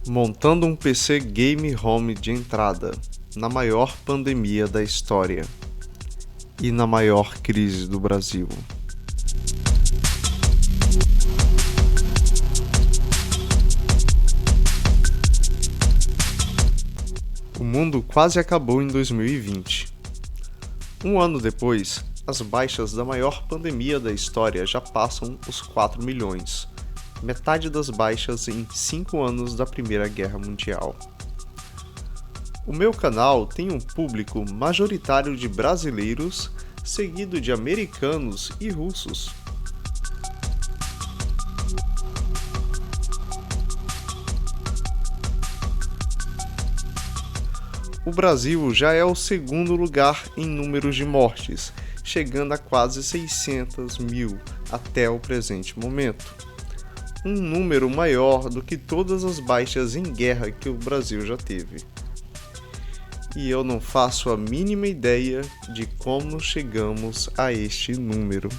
Montando um PC Game Home de entrada, na maior pandemia da história e na maior crise do Brasil. O mundo quase acabou em 2020. Um ano depois, as baixas da maior pandemia da história já passam os 4 milhões, metade das baixas em 5 anos da Primeira Guerra Mundial. O meu canal tem um público majoritário de brasileiros, seguido de americanos e russos. O Brasil já é o segundo lugar em números de mortes, chegando a quase 600 mil até o presente momento. Um número maior do que todas as baixas em guerra que o Brasil já teve. E eu não faço a mínima ideia de como chegamos a este número.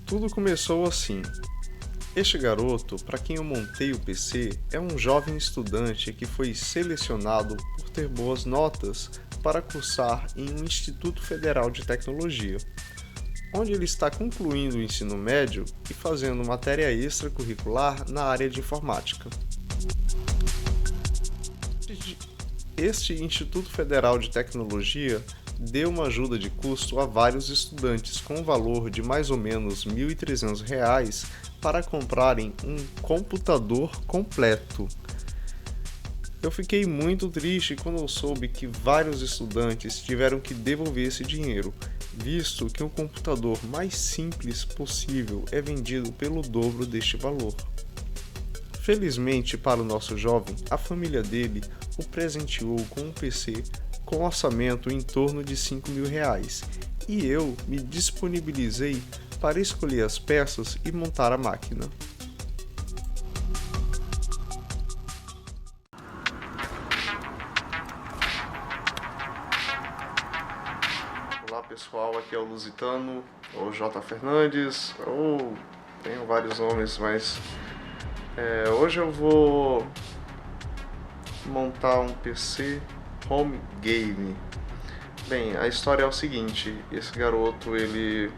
Tudo começou assim. Este garoto, para quem eu montei o PC, é um jovem estudante que foi selecionado por ter boas notas para cursar em um Instituto Federal de Tecnologia, onde ele está concluindo o ensino médio e fazendo matéria extracurricular na área de informática. Este Instituto Federal de Tecnologia deu uma ajuda de custo a vários estudantes com um valor de mais ou menos R$ 1.300 para comprarem um computador completo. Eu fiquei muito triste quando eu soube que vários estudantes tiveram que devolver esse dinheiro, visto que o computador mais simples possível é vendido pelo dobro deste valor. Felizmente para o nosso jovem, a família dele o presenteou com um PC com orçamento em torno de R$ 5.000 e eu me disponibilizei para escolher as peças e montar a máquina. Olá pessoal, aqui é o Lusitano, ou J. Fernandes, ou tenho vários nomes, mas hoje eu vou montar um PC Home Game. Bem, a história é o seguinte, esse garoto ele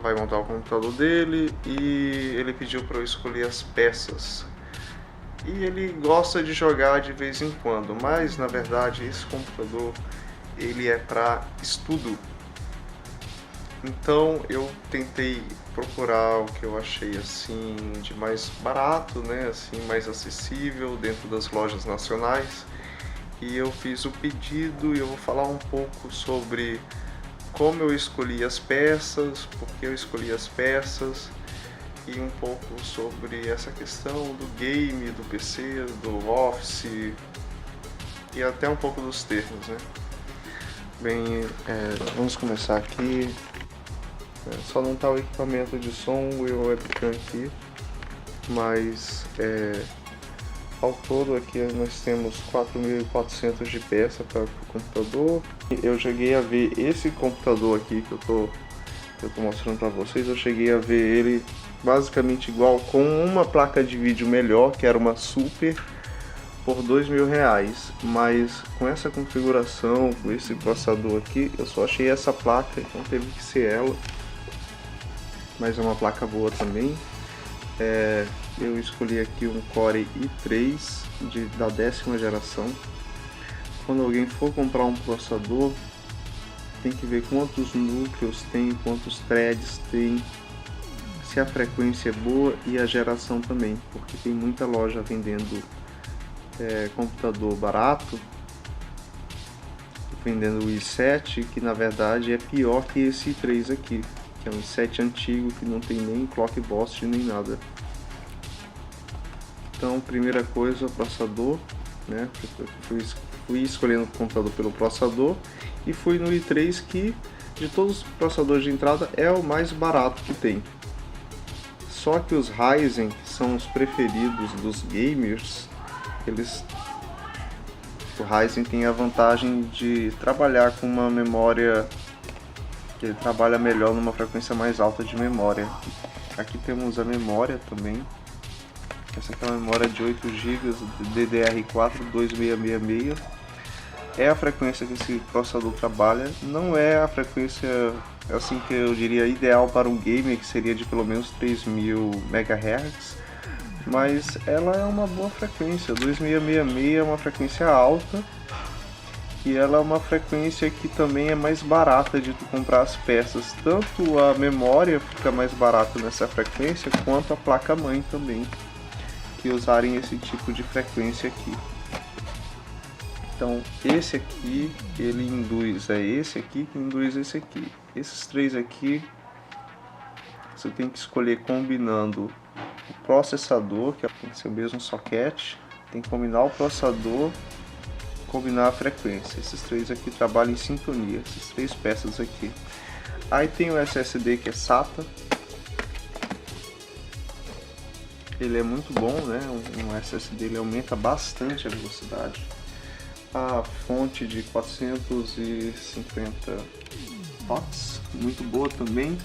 vai montar o computador dele e ele pediu para eu escolher as peças. E ele gosta de jogar de vez em quando, mas na verdade esse computador ele é para estudo. Então eu tentei procurar o que eu achei assim de mais barato, né, assim mais acessível dentro das lojas nacionais. E eu fiz o pedido e eu vou falar um pouco sobre como eu escolhi as peças, por que eu escolhi as peças e um pouco sobre essa questão do game, do PC, do Office e até um pouco dos termos, né? Bem, vamos começar aqui. Só não está o equipamento de som e o webcam aqui, mas ao todo aqui nós temos 4.400 de peça para o computador. Eu cheguei a ver esse computador aqui que eu tô mostrando para vocês. Eu cheguei a ver ele basicamente igual, com uma placa de vídeo melhor, que era uma Super, por R$2.000. Mas com essa configuração, com esse processador aqui, eu só achei essa placa, então teve que ser ela. Mas é uma placa boa também. Eu escolhi aqui um Core i3 da 10ª geração. Quando alguém for comprar um processador, tem que ver quantos núcleos tem, quantos threads tem, se a frequência é boa e a geração também, porque tem muita loja vendendo computador barato, vendendo o i7, que na verdade é pior que esse i3 aqui, que é um i7 antigo que não tem nem clock boost nem nada. Então, primeira coisa, o processador, né? Fui escolhendo o computador pelo processador e fui no i3, que de todos os processadores de entrada é o mais barato que tem. Só que os Ryzen, que são os preferidos dos gamers, o Ryzen tem a vantagem de trabalhar com uma memória que ele trabalha melhor numa frequência mais alta de memória. Aqui temos a memória também. Essa aqui é uma memória de 8 GB DDR4 2666. É a frequência que esse processador trabalha. Não é a frequência assim que eu diria ideal para um gamer, que seria de pelo menos 3000 MHz, mas ela é uma boa frequência. 2666 é uma frequência alta e ela é uma frequência que também é mais barata de tu comprar as peças. Tanto a memória fica mais barata nessa frequência, quanto a placa-mãe também, que usarem esse tipo de frequência aqui. Então esse aqui, ele induz esse aqui, que induz esse aqui. Esses três aqui, você tem que escolher combinando o processador, que tem que ser o mesmo socket, tem que combinar o processador, combinar a frequência. Esses três aqui trabalham em sincronia, essas três peças aqui. Aí tem o SSD, que é SATA. Ele é muito bom, né? Um SSD ele aumenta bastante a velocidade. A fonte de 450 watts, muito boa também.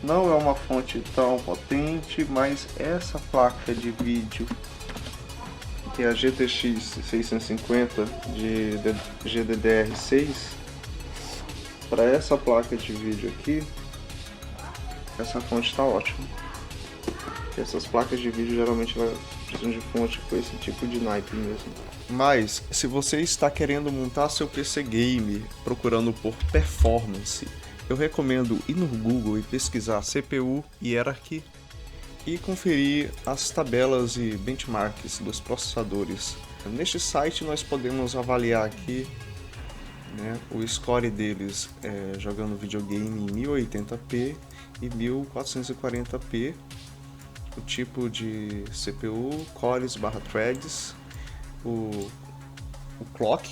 Não é uma fonte tão potente, mas essa placa de vídeo, que é a GTX 650 de GDDR6, para essa placa de vídeo aqui, essa fonte está ótima. Essas placas de vídeo geralmente precisam de fonte com esse tipo de naipe mesmo. Mas se você está querendo montar seu PC game procurando por performance, eu recomendo ir no Google e pesquisar CPU Hierarchy e conferir as tabelas e benchmarks dos processadores. Neste site nós podemos avaliar aqui, né, o score deles jogando videogame em 1080p e 1440p, o tipo de CPU, cores/threads, o clock,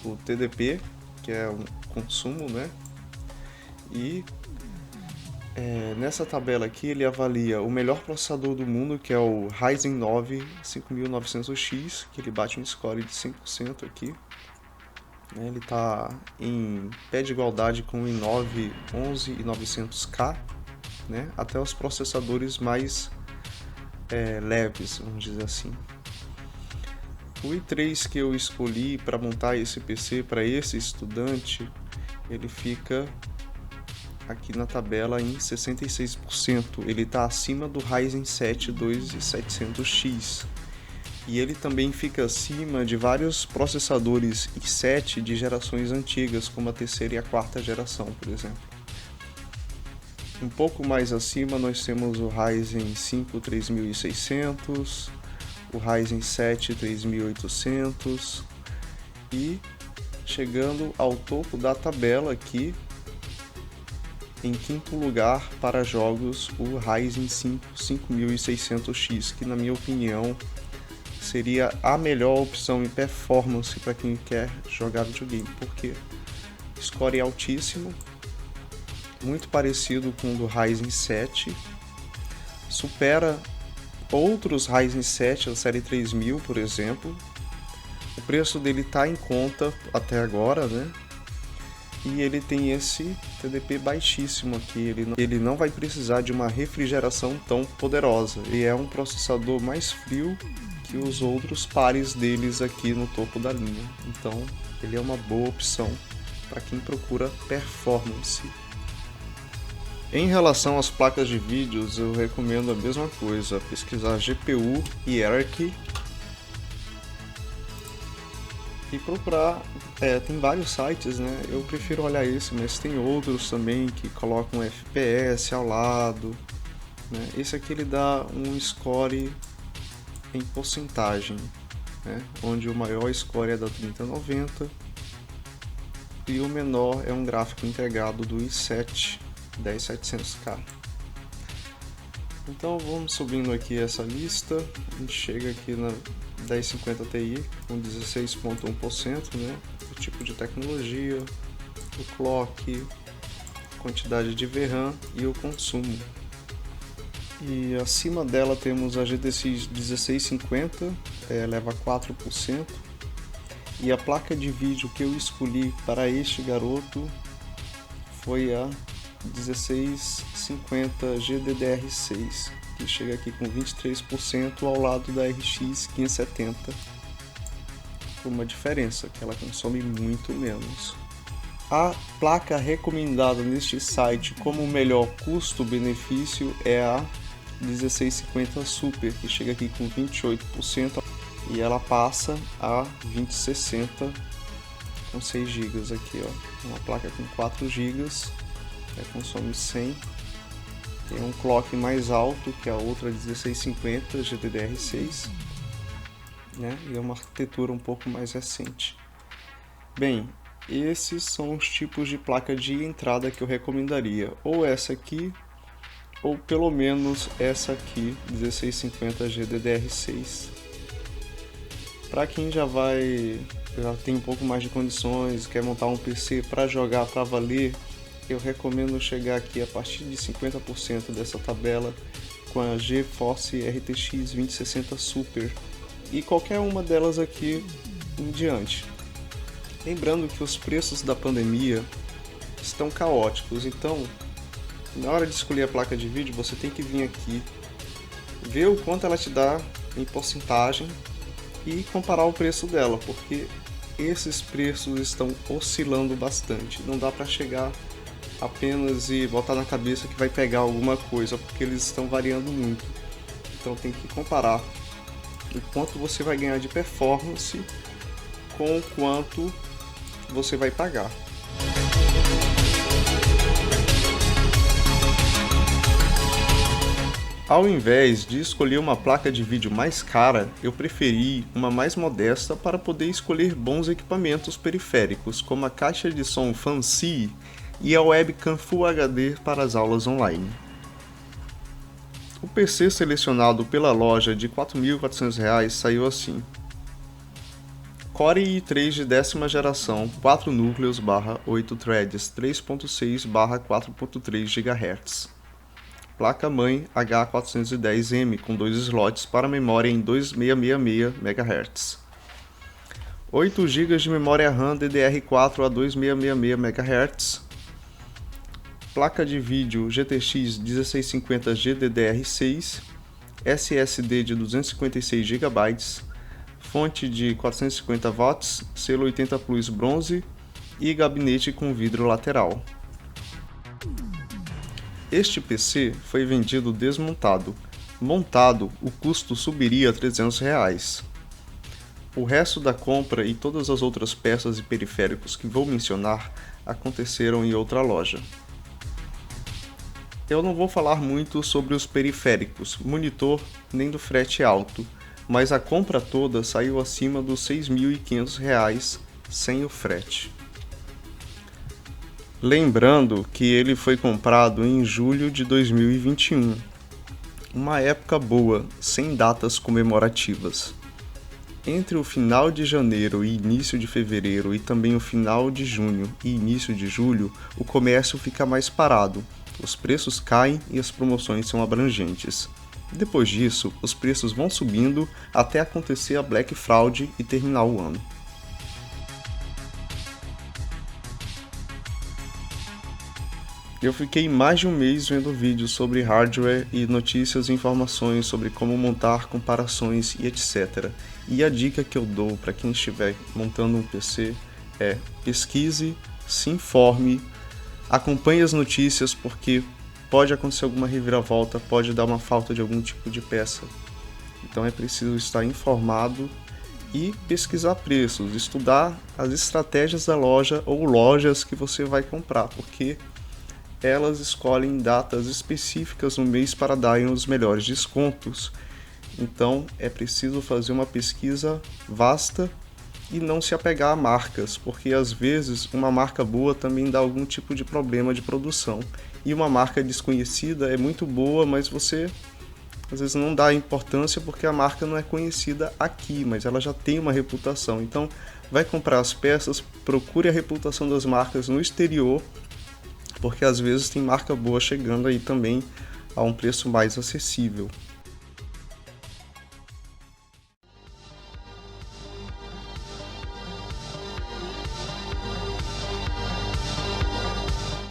o TDP, que é um consumo, né? E nessa tabela aqui ele avalia o melhor processador do mundo, que é o Ryzen 9 5900X, que ele bate um score de 100% aqui. Ele está em pé de igualdade com o i9 11900K, né? Até os processadores mais leves, vamos dizer assim. O i3 que eu escolhi para montar esse PC para esse estudante, ele fica aqui na tabela em 66%. Ele está acima do Ryzen 7 2700X. E ele também fica acima de vários processadores i7 de gerações antigas, como a terceira e a quarta geração, por exemplo. Um pouco mais acima nós temos o Ryzen 5 3600, o Ryzen 7 3800 e chegando ao topo da tabela aqui, em quinto lugar para jogos, o Ryzen 5 5600X, que na minha opinião seria a melhor opção em performance para quem quer jogar videogame, porque o score é altíssimo, muito parecido com o do Ryzen 7, supera outros Ryzen 7, a série 3000, por exemplo. O preço dele está em conta até agora, né? E ele tem esse TDP baixíssimo aqui, ele não vai precisar de uma refrigeração tão poderosa. Ele é um processador mais frio que os outros pares deles aqui no topo da linha. Então, ele é uma boa opção para quem procura performance. Em relação às placas de vídeos, eu recomendo a mesma coisa, pesquisar GPU Hierarchy e procurar, tem vários sites, né? Eu prefiro olhar esse, mas tem outros também que colocam FPS ao lado, né? Esse aqui ele dá um score em porcentagem, né? Onde o maior score é da 3090 e o menor é um gráfico integrado do i7 10700K. Então vamos subindo aqui essa lista, a gente chega aqui na 1050 Ti com 16,1%, né? O tipo de tecnologia, o clock, quantidade de VRAM e o consumo. E acima dela temos a GTX 1650, leva 4%. E a placa de vídeo que eu escolhi para este garoto foi a 1650 GDDR6, que chega aqui com 23% ao lado da RX 570, com uma diferença, que ela consome muito menos. A placa recomendada neste site como melhor custo-benefício é a 1650 Super, que chega aqui com 28%, e ela passa a 2060 com 6 GB aqui, ó. Uma placa com 4 GB, consome 100. Tem um clock mais alto que a outra 1650 GDDR6, né? E é uma arquitetura um pouco mais recente. Bem, esses são os tipos de placa de entrada que eu recomendaria, ou essa aqui, ou pelo menos essa aqui, 1650 GDDR6. Para quem já tem um pouco mais de condições, quer montar um PC para jogar para valer, eu recomendo chegar aqui a partir de 50% dessa tabela com a GeForce RTX 2060 Super e qualquer uma delas aqui em diante. Lembrando que os preços da pandemia estão caóticos, então na hora de escolher a placa de vídeo você tem que vir aqui, ver o quanto ela te dá em porcentagem e comparar o preço dela, porque esses preços estão oscilando bastante. Não dá para chegar apenas e botar na cabeça que vai pegar alguma coisa, porque eles estão variando muito. Então tem que comparar o quanto você vai ganhar de performance com o quanto você vai pagar. Ao invés de escolher uma placa de vídeo mais cara, eu preferi uma mais modesta para poder escolher bons equipamentos periféricos, como a caixa de som Fancy e a webcam Full HD para as aulas online. O PC selecionado pela loja de R$ 4.400 saiu assim: Core i3 de 10ª geração, 4 núcleos / 8 threads, 3.6 / 4.3 GHz. Placa-mãe H410M com 2 slots para memória em 2666 MHz. 8 GB de memória RAM DDR4 a 2666 MHz. Placa de vídeo GTX 1650 GDDR6, SSD de 256 GB, fonte de 450 watts, selo 80 Plus bronze e gabinete com vidro lateral. Este PC foi vendido desmontado. Montado, o custo subiria a R$ 300. O resto da compra e todas as outras peças e periféricos que vou mencionar aconteceram em outra loja. Eu não vou falar muito sobre os periféricos, monitor nem do frete alto, mas a compra toda saiu acima dos R$ 6.500 sem o frete. Lembrando que ele foi comprado em julho de 2021, uma época boa, sem datas comemorativas. Entre o final de janeiro e início de fevereiro e também o final de junho e início de julho, o comércio fica mais parado, os preços caem e as promoções são abrangentes. Depois disso, os preços vão subindo até acontecer a Black Fraud e terminar o ano. Eu fiquei mais de um mês vendo vídeos sobre hardware e notícias e informações sobre como montar, comparações e etc. E a dica que eu dou para quem estiver montando um PC é: pesquise, se informe, acompanhe as notícias, porque pode acontecer alguma reviravolta, pode dar uma falta de algum tipo de peça. Então é preciso estar informado e pesquisar preços, estudar as estratégias da loja ou lojas que você vai comprar, porque elas escolhem datas específicas no mês para darem os melhores descontos. Então é preciso fazer uma pesquisa vasta e não se apegar a marcas, porque às vezes uma marca boa também dá algum tipo de problema de produção. E uma marca desconhecida é muito boa, mas você às vezes não dá importância porque a marca não é conhecida aqui, mas ela já tem uma reputação. Então vai comprar as peças, procure a reputação das marcas no exterior, porque às vezes tem marca boa chegando aí também a um preço mais acessível.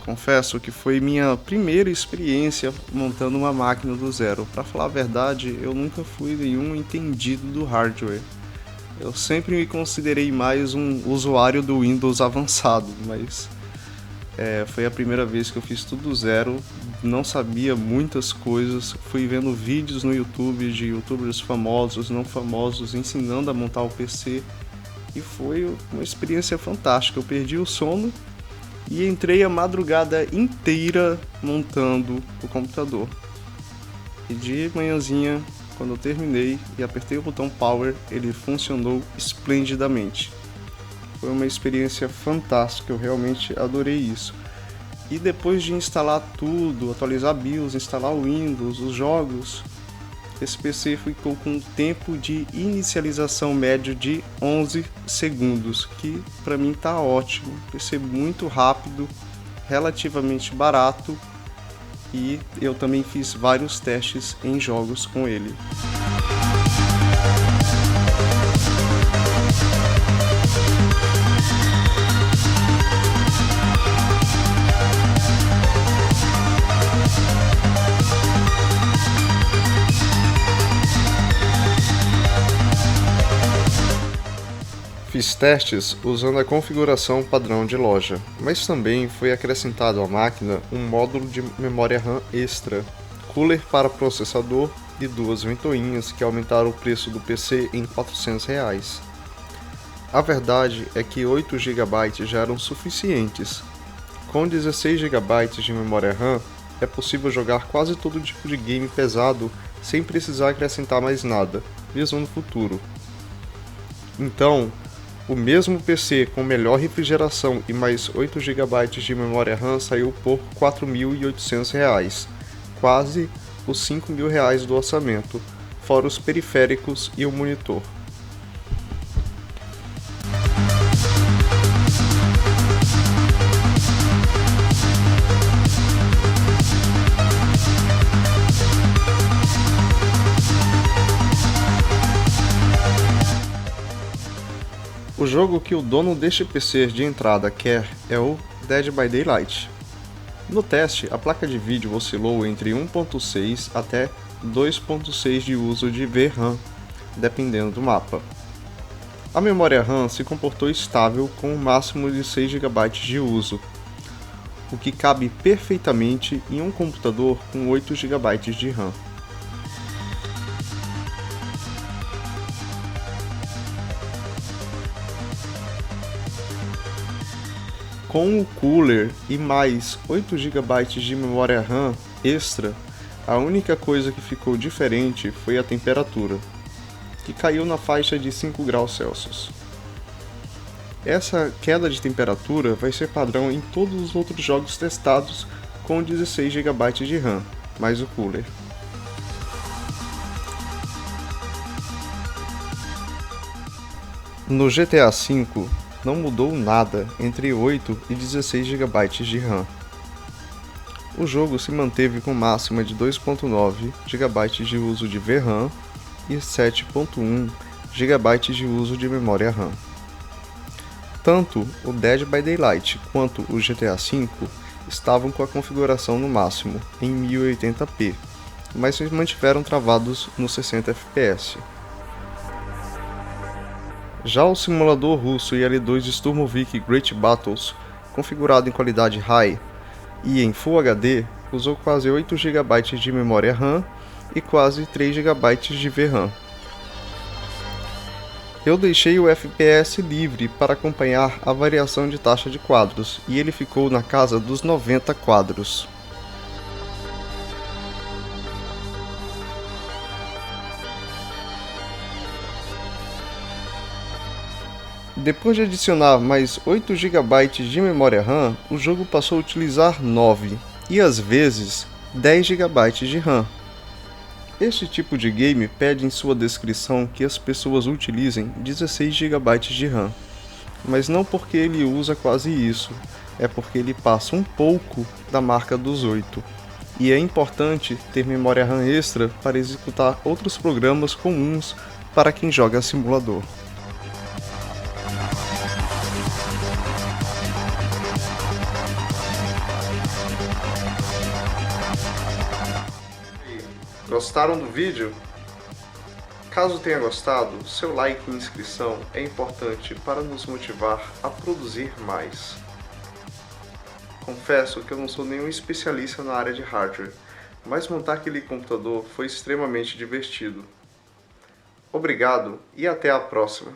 Confesso que foi minha primeira experiência montando uma máquina do zero. Para falar a verdade, eu nunca fui nenhum entendido do hardware. Eu sempre me considerei mais um usuário do Windows avançado, mas foi a primeira vez que eu fiz tudo do zero, não sabia muitas coisas, fui vendo vídeos no YouTube de youtubers famosos, não famosos, ensinando a montar o PC, e foi uma experiência fantástica. Eu perdi o sono e entrei a madrugada inteira montando o computador. E de manhãzinha, quando eu terminei e apertei o botão Power, ele funcionou esplendidamente. Foi uma experiência fantástica, eu realmente adorei isso. E depois de instalar tudo, atualizar BIOS, instalar o Windows, os jogos, esse PC ficou com um tempo de inicialização médio de 11 segundos, que para mim tá ótimo. PC muito rápido, relativamente barato, e eu também fiz vários testes em jogos com ele. Fiz testes usando a configuração padrão de loja, mas também foi acrescentado à máquina um módulo de memória RAM extra, cooler para processador e 2 ventoinhas que aumentaram o preço do PC em R$400. A verdade é que 8 GB já eram suficientes. Com 16 GB de memória RAM, é possível jogar quase todo tipo de game pesado sem precisar acrescentar mais nada, mesmo no futuro. Então, o mesmo PC com melhor refrigeração e mais 8 GB de memória RAM saiu por R$4.800, quase os R$5.000 do orçamento, fora os periféricos e o monitor. O jogo que o dono deste PC de entrada quer é o Dead by Daylight. No teste, a placa de vídeo oscilou entre 1.6 até 2.6 de uso de VRAM, dependendo do mapa. A memória RAM se comportou estável com um máximo de 6 GB de uso, o que cabe perfeitamente em um computador com 8 GB de RAM. Com o cooler e mais 8 GB de memória RAM extra, a única coisa que ficou diferente foi a temperatura, que caiu na faixa de 5 graus Celsius. Essa queda de temperatura vai ser padrão em todos os outros jogos testados com 16 GB de RAM, mais o cooler. No GTA V, não mudou nada entre 8 e 16 GB de RAM. O jogo se manteve com máxima de 2.9 GB de uso de VRAM e 7.1 GB de uso de memória RAM. Tanto o Dead by Daylight quanto o GTA V estavam com a configuração no máximo, em 1080p, mas se mantiveram travados nos 60 FPS. Já o simulador russo IL-2 Sturmovik Great Battles, configurado em qualidade High e em Full HD, usou quase 8 GB de memória RAM e quase 3 GB de VRAM. Eu deixei o FPS livre para acompanhar a variação de taxa de quadros, e ele ficou na casa dos 90 quadros. Depois de adicionar mais 8 GB de memória RAM, o jogo passou a utilizar 9 e às vezes 10 GB de RAM. Este tipo de game pede em sua descrição que as pessoas utilizem 16 GB de RAM, mas não porque ele usa quase isso, é porque ele passa um pouco da marca dos 8. e é importante ter memória RAM extra para executar outros programas comuns para quem joga simulador. Gostaram do vídeo? Caso tenha gostado, seu like e inscrição é importante para nos motivar a produzir mais. Confesso que eu não sou nenhum especialista na área de hardware, mas montar aquele computador foi extremamente divertido. Obrigado e até a próxima!